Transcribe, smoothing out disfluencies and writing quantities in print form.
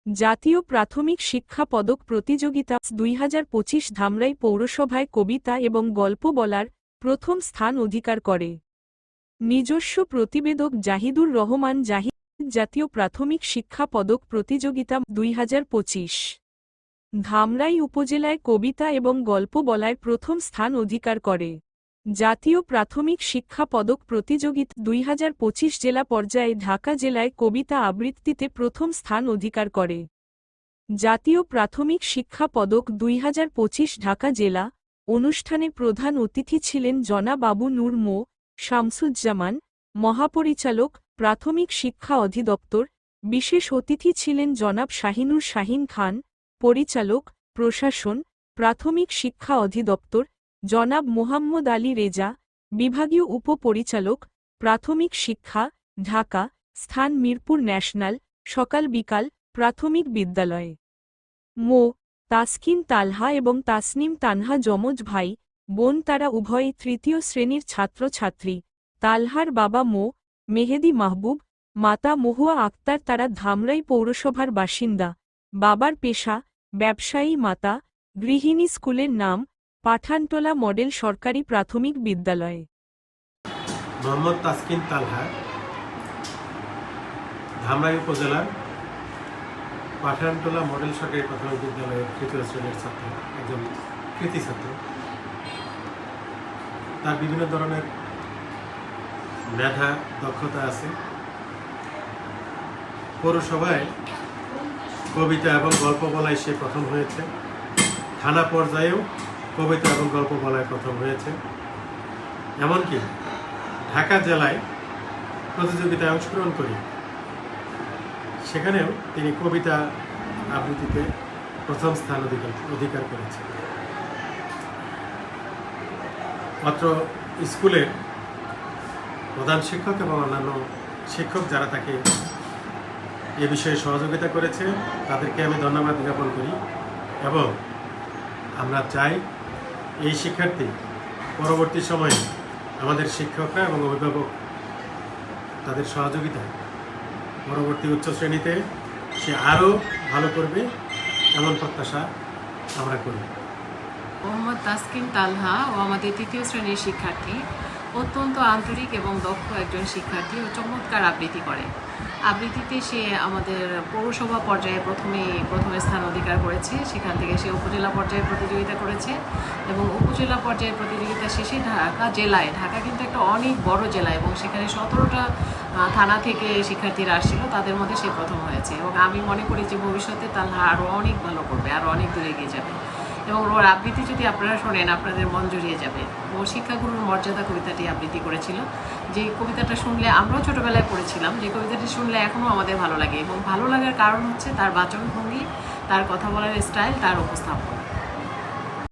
জাতীয় প্রাথমিক শিক্ষা পদক প্রতিযোগিতা 2025 ধামরাই পৌরসভায় কবিতা এবং গল্প বলার প্রথম স্থান অধিকার করে। নিজস্ব প্রতিবেদক জাহিদুর রহমান জাহিদ। জাতীয় প্রাথমিক শিক্ষা পদক প্রতিযোগিতা 2025 ধামরাই উপজেলায় কবিতা এবং গল্প বলায় প্রথম স্থান অধিকার করে। জাতীয় প্রাথমিক শিক্ষা পদক প্রতিযোগিতা 2025 জেলা পর্যায়ে ঢাকা জেলায় কবিতা আবৃত্তিতে প্রথম স্থান অধিকার করে। জাতীয় প্রাথমিক শিক্ষা পদক 2025 ঢাকা জেলা অনুষ্ঠানে প্রধান অতিথি ছিলেন জনাব আবু নূর মো. শামসুজ্জামান, মহাপরিচালক, প্রাথমিক শিক্ষা অধিদপ্তর। বিশেষ অতিথি ছিলেন জনাব শাহিনুর শাহিন খান, পরিচালক, প্রশাসন, প্রাথমিক শিক্ষা অধিদপ্তর, জনাব মোহাম্মদ আলী রেজা, বিভাগীয় উপপরিচালক, প্রাথমিক শিক্ষা, ঢাকা। স্থান মিরপুর ন্যাশনাল। সকাল বিকাল প্রাথমিক বিদ্যালয়ে। মো. তাসকিন তালহা এবং তাসনিম তানহা যমজ ভাই বোন, তারা উভয়ই তৃতীয় শ্রেণীর ছাত্রছাত্রী। তালহার বাবা মো. মেহেদি মাহবুব, মাতা মহুয়া আক্তার, তারা ধামরাই পৌরসভার বাসিন্দা। বাবার পেশা ব্যবসায়ী, মাতা গৃহিণী। স্কুলের নাম পাঠানটোলা মডেল সরকারি প্রাথমিক বিদ্যালয়। মোহাম্মদ তাসকিন তালহা, ধামরাই উপজেলার পাঠানটোলা মডেল সরকারি প্রাথমিক বিদ্যালয়ের তৃতীয় শ্রেণীর ছাত্র, একজন কৃতি ছাত্র। তার বিভিন্ন ধরনের মেধা দক্ষতা আছে। পৌরসভায় কবিতা এবং গল্প বলায় সে প্রথম হয়েছে। থানা পর্যায়েও কবিতা এবং গল্প বলায় প্রথম হয়েছে। এমনকি ঢাকা জেলায় প্রতিযোগিতায় অংশগ্রহণ করি, সেখানেও তিনি কবিতা আবৃত্তিতে প্রথম স্থান অধিকার করেছেন। মাত্র স্কুলের প্রধান শিক্ষক এবং অন্যান্য শিক্ষক যারা তাকে এ বিষয়ে সহযোগিতা করেছে, তাদেরকে আমি ধন্যবাদ জ্ঞাপন করি। এবং আমরা চাই এই শিক্ষার্থী পরবর্তী সময়ে আমাদের শিক্ষকরা এবং অভিভাবক তাদের সহযোগিতায় পরবর্তী উচ্চ শ্রেণীতে সে আরও ভালো করবে, এমন প্রত্যাশা আমরা করি। মোহাম্মদ তাসকিন তালহা ও আমাদের তৃতীয় শ্রেণীর শিক্ষার্থী, অত্যন্ত আন্তরিক এবং দক্ষ একজন শিক্ষার্থী ও চমৎকার আবৃত্তি করে। আবৃত্তিতে সে আমাদের পৌরসভা পর্যায়ে প্রথমে স্থান অধিকার করেছে। সেখান থেকে সে উপজেলা পর্যায়ে প্রতিযোগিতা করেছে এবং উপজেলা পর্যায়ে প্রতিযোগিতা শেষে ঢাকা কিন্তু একটা অনেক বড় জেলা এবং সেখানে 17টা থানা থেকে শিক্ষার্থীরা আসছিল, তাদের মধ্যে সে প্রথম হয়েছে। এবং আমি মনে করি যে ভবিষ্যতে তালহা আরও অনেক ভালো করবে, আরও অনেক দূরে এগিয়ে যাবে। এবং ওর আবৃত্তি যদি আপনারা শোনেন, আপনাদের মন জড়িয়ে যাবে। ও শিক্ষাগুরুর মর্যাদা কবিতাটি আবৃত্তি করেছিল, যে কবিতাটা শুনলে আমরাও ছোটোবেলায় পড়েছিলাম, যে কবিতাটি শুনলে এখনও আমাদের ভালো লাগে। এবং ভালো লাগার কারণ হচ্ছে তার বাচনভঙ্গি, তার কথা বলার স্টাইল, তার উপস্থাপন।